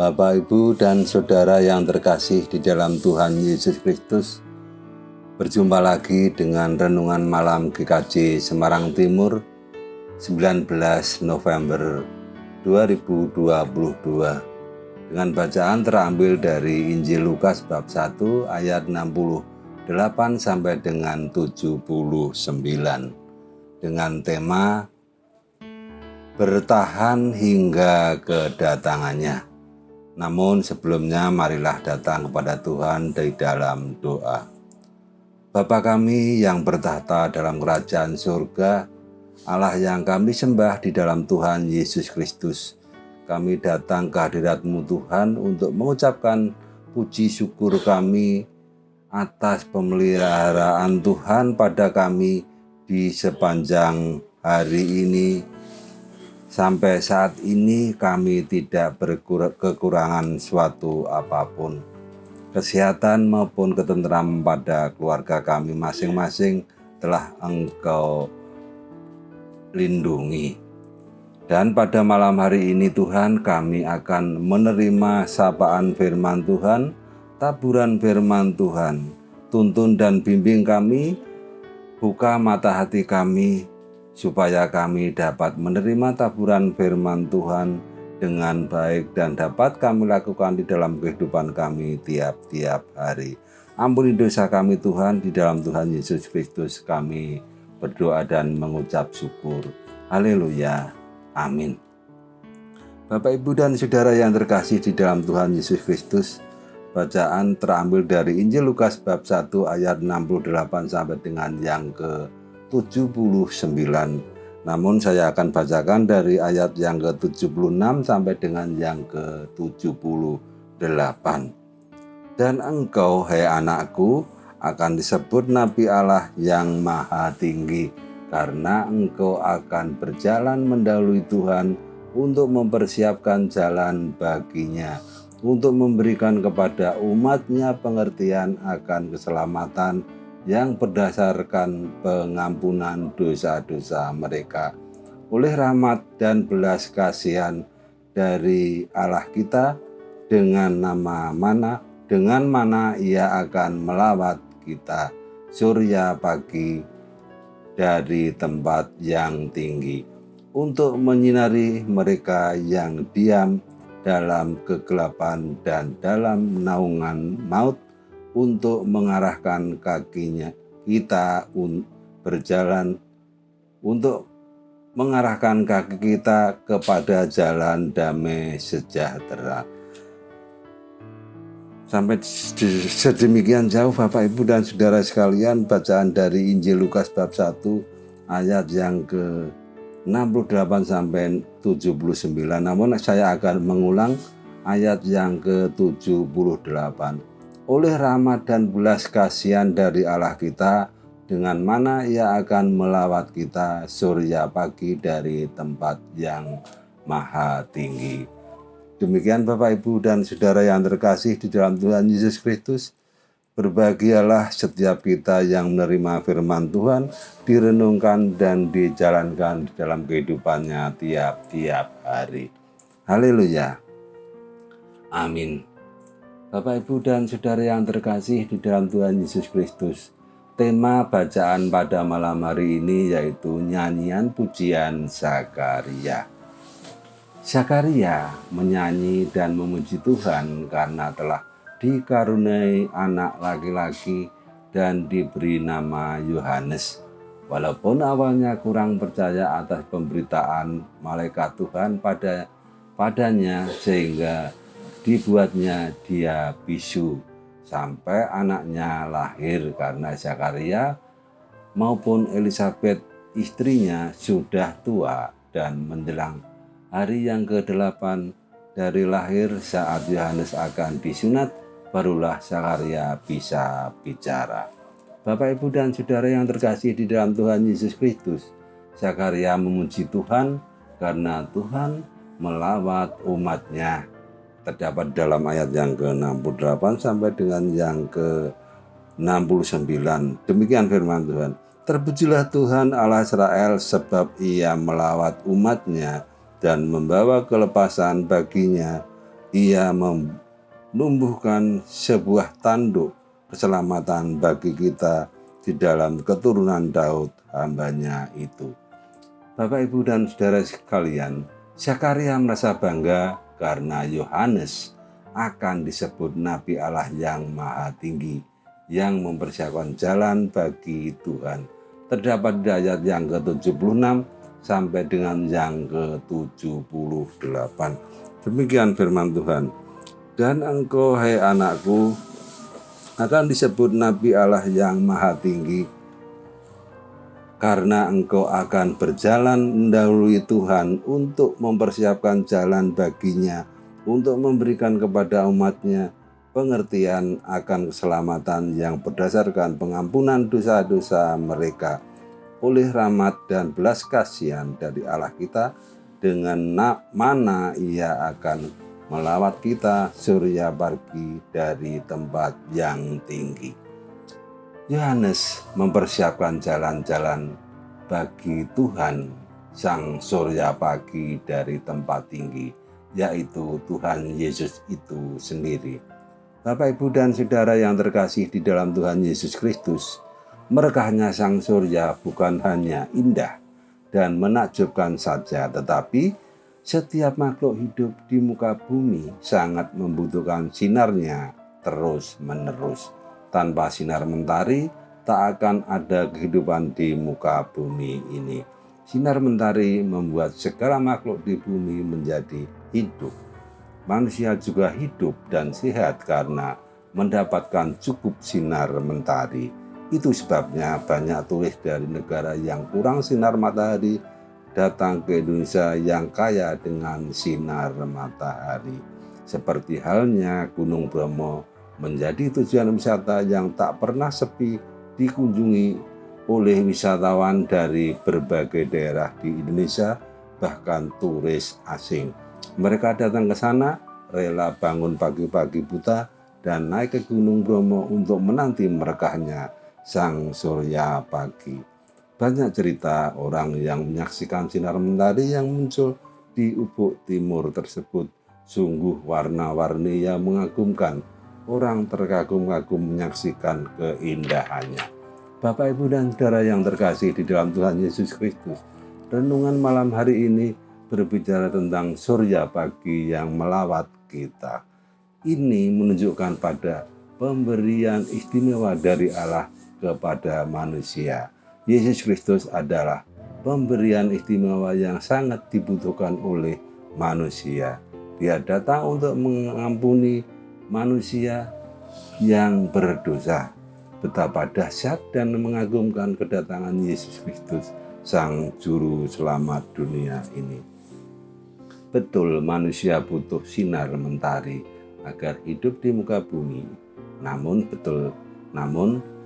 Bapak, Ibu, dan Saudara yang terkasih di dalam Tuhan Yesus Kristus, berjumpa lagi dengan Renungan Malam GKJ Semarang Timur 19 November 2022 dengan bacaan terambil dari Injil Lukas bab 1 ayat 68 sampai dengan 79 dengan tema bertahan hingga kedatangannya. Namun sebelumnya marilah datang kepada Tuhan di dalam doa. Bapa kami yang bertahta dalam kerajaan surga, Allah yang kami sembah di dalam Tuhan Yesus Kristus, kami datang ke hadirat-Mu Tuhan untuk mengucapkan puji syukur kami atas pemeliharaan Tuhan pada kami di sepanjang hari ini. Sampai saat ini kami tidak kekurangan suatu apapun. Kesehatan maupun ketenteraman pada keluarga kami masing-masing telah Engkau lindungi. Dan pada malam hari ini Tuhan, kami akan menerima sapaan firman Tuhan, taburan firman Tuhan. Tuntun dan bimbing kami, buka mata hati kami, supaya kami dapat menerima taburan firman Tuhan dengan baik dan dapat kami lakukan di dalam kehidupan kami tiap-tiap hari. Ampuni dosa kami Tuhan, di dalam Tuhan Yesus Kristus kami berdoa dan mengucap syukur. Haleluya. Amin. Bapak, Ibu, dan Saudara yang terkasih di dalam Tuhan Yesus Kristus, bacaan terambil dari Injil Lukas bab 1 ayat 68 sampai dengan yang ke-79. Namun saya akan bacakan dari ayat yang ke-76 sampai dengan yang ke-78. Dan engkau, hai anakku, akan disebut Nabi Allah yang Maha Tinggi, karena engkau akan berjalan mendahului Tuhan untuk mempersiapkan jalan baginya, untuk memberikan kepada umatnya pengertian akan keselamatan yang berdasarkan pengampunan dosa-dosa mereka oleh rahmat dan belas kasihan dari Allah kita, dengan mana Ia akan melawat kita surya pagi dari tempat yang tinggi, untuk menyinari mereka yang diam dalam kegelapan dan dalam naungan maut, untuk mengarahkan kakinya kita berjalan, untuk mengarahkan kaki kita kepada jalan damai sejahtera. Sampai sedemikian jauh Bapak, Ibu, dan Saudara sekalian bacaan dari Injil Lukas bab 1 ayat yang ke-68 sampai 79. Namun saya akan mengulang ayat yang ke-78. Oleh rahmat dan belas kasihan dari Allah kita, dengan mana Ia akan melawat kita surya pagi dari tempat yang maha tinggi. Demikian Bapak, Ibu, dan Saudara yang terkasih di dalam Tuhan Yesus Kristus. Berbahagialah setiap kita yang menerima firman Tuhan, direnungkan dan dijalankan di dalam kehidupannya tiap-tiap hari. Haleluya. Amin. Bapak, Ibu, dan Saudara yang terkasih di dalam Tuhan Yesus Kristus, tema bacaan pada malam hari ini yaitu nyanyian pujian Zakaria. Zakaria menyanyi dan memuji Tuhan karena telah dikaruniai anak laki-laki dan diberi nama Yohanes. Walaupun awalnya kurang percaya atas pemberitaan malaikat Tuhan padanya, sehingga dibuatnya dia bisu sampai anaknya lahir, karena Zakaria maupun Elisabet istrinya sudah tua dan menjelang hari yang ke-8 dari lahir. Saat Yohanes akan disunat, barulah Zakaria bisa bicara. Bapak, Ibu, dan Saudara yang terkasih di dalam Tuhan Yesus Kristus, Zakaria memuji Tuhan karena Tuhan melawat umatnya. Terdapat dalam ayat yang ke-68 sampai dengan yang ke-69. Demikian firman Tuhan. Terpujilah Tuhan Allah Israel, sebab Ia melawat umatnya dan membawa kelepasan baginya Ia menumbuhkan sebuah tanduk keselamatan bagi kita di dalam keturunan Daud hambanya itu. Bapak, Ibu, dan saudara sekalian, Zakaria merasa bangga karena Yohanes akan disebut Nabi Allah yang Maha Tinggi, yang mempersiapkan jalan bagi Tuhan. Terdapat di ayat yang ke-76 sampai dengan yang ke-78. Demikian firman Tuhan. Dan engkau, hai anakku, akan disebut Nabi Allah yang Maha Tinggi, karena engkau akan berjalan mendahului Tuhan untuk mempersiapkan jalan baginya, untuk memberikan kepada umatnya pengertian akan keselamatan yang berdasarkan pengampunan dosa-dosa mereka oleh rahmat dan belas kasihan dari Allah kita, dengan mana ia akan melawat kita surya pagi dari tempat yang tinggi. Yohanes mempersiapkan jalan-jalan bagi Tuhan Sang Surya Pagi dari tempat tinggi, yaitu Tuhan Yesus itu sendiri. Bapak, Ibu, dan saudara yang terkasih di dalam Tuhan Yesus Kristus, berkahnya Sang Surya bukan hanya indah dan menakjubkan saja, tetapi setiap makhluk hidup di muka bumi sangat membutuhkan sinarnya terus-menerus. Tanpa sinar mentari, tak akan ada kehidupan di muka bumi ini. Sinar mentari membuat segala makhluk di bumi menjadi hidup. Manusia juga hidup dan sehat karena mendapatkan cukup sinar mentari. Itu sebabnya banyak turis dari negara yang kurang sinar matahari datang ke Indonesia yang kaya dengan sinar matahari. Seperti halnya Gunung Bromo menjadi tujuan wisata yang tak pernah sepi dikunjungi oleh wisatawan dari berbagai daerah di Indonesia, bahkan turis asing. Mereka datang ke sana rela bangun pagi-pagi buta dan naik ke Gunung Bromo untuk menanti merekahnya Sang Surya Pagi. Banyak cerita orang yang menyaksikan sinar mentari yang muncul di ufuk timur tersebut. Sungguh warna-warni yang mengagumkan. Orang terkagum-kagum menyaksikan keindahannya. Bapak, Ibu, dan saudara yang terkasih di dalam Tuhan Yesus Kristus, renungan malam hari ini berbicara tentang surya pagi yang melawat kita. Ini menunjukkan pada pemberian istimewa dari Allah kepada manusia. Yesus Kristus adalah pemberian istimewa yang sangat dibutuhkan oleh manusia. Dia datang untuk mengampuni manusia yang berdosa. Betapa dahsyat dan mengagumkan kedatangan Yesus Kristus, Sang Juru Selamat dunia ini. Betul, manusia butuh sinar mentari agar hidup di muka bumi. Namun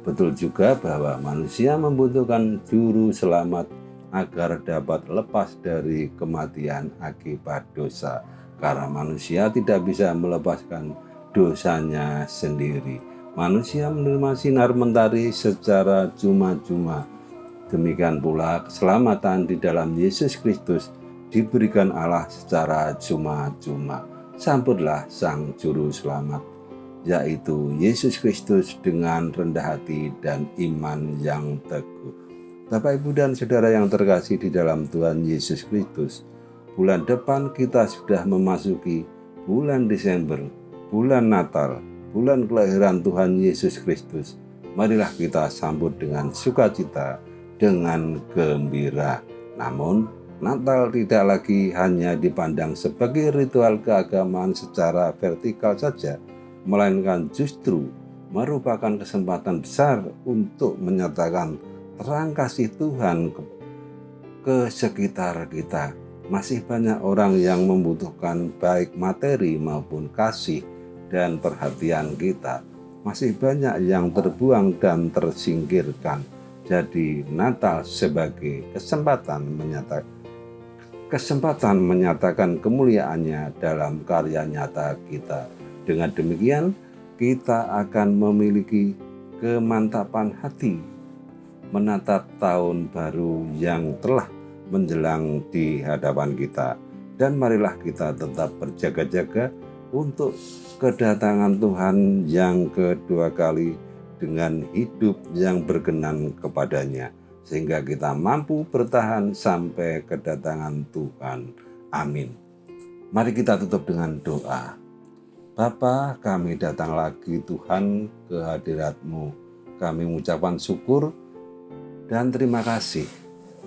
betul juga bahwa manusia membutuhkan Juru Selamat agar dapat lepas dari kematian akibat dosa. Karena manusia tidak bisa melepaskan dosanya sendiri. Manusia menerima sinar mentari secara cuma-cuma. Demikian pula keselamatan di dalam Yesus Kristus diberikan Allah secara cuma-cuma. Sambutlah Sang Juru Selamat, yaitu Yesus Kristus, dengan rendah hati dan iman yang teguh. Bapak, Ibu, dan saudara yang terkasih di dalam Tuhan Yesus Kristus, bulan depan kita sudah memasuki bulan Desember, bulan Natal, bulan kelahiran Tuhan Yesus Kristus. Marilah kita sambut dengan sukacita, dengan gembira. Namun, Natal tidak lagi hanya dipandang sebagai ritual keagamaan secara vertikal saja, melainkan justru merupakan kesempatan besar untuk menyatakan terang kasih Tuhan ke sekitar kita. Masih banyak orang yang membutuhkan baik materi maupun kasih dan perhatian kita. Masih banyak yang terbuang dan tersingkirkan. Jadi Natal sebagai kesempatan menyatakan kemuliaannya dalam karya nyata kita. Dengan demikian, kita akan memiliki kemantapan hati menatap tahun baru yang telah menjelang di hadapan kita. Dan marilah kita tetap berjaga-jaga untuk kedatangan Tuhan yang kedua kali dengan hidup yang berkenan kepadanya, sehingga kita mampu bertahan sampai kedatangan Tuhan. Amin. Mari kita tutup dengan doa. Bapa, kami datang lagi Tuhan ke hadirat-Mu. Kami mengucapkan syukur dan terima kasih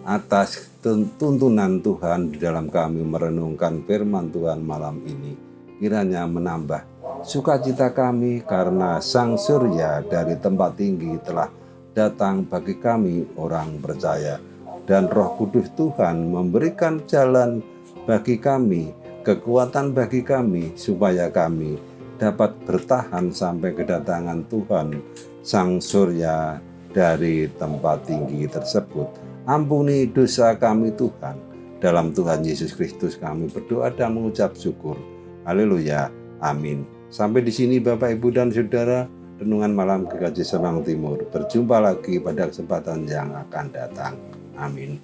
atas tuntunan Tuhan di dalam kami merenungkan firman Tuhan malam ini. Kiranya menambah sukacita kami karena Sang Surya dari tempat tinggi telah datang bagi kami orang percaya. Dan Roh Kudus Tuhan memberikan jalan bagi kami, kekuatan bagi kami, supaya kami dapat bertahan sampai kedatangan Tuhan Sang Surya dari tempat tinggi tersebut. Ampuni dosa kami Tuhan. Dalam Tuhan Yesus Kristus kami berdoa dan mengucap syukur. Haleluya. Amin. Sampai di sini Bapak, Ibu, dan Saudara, Renungan Malam GKJ Serang Timur. Berjumpa lagi pada kesempatan yang akan datang. Amin.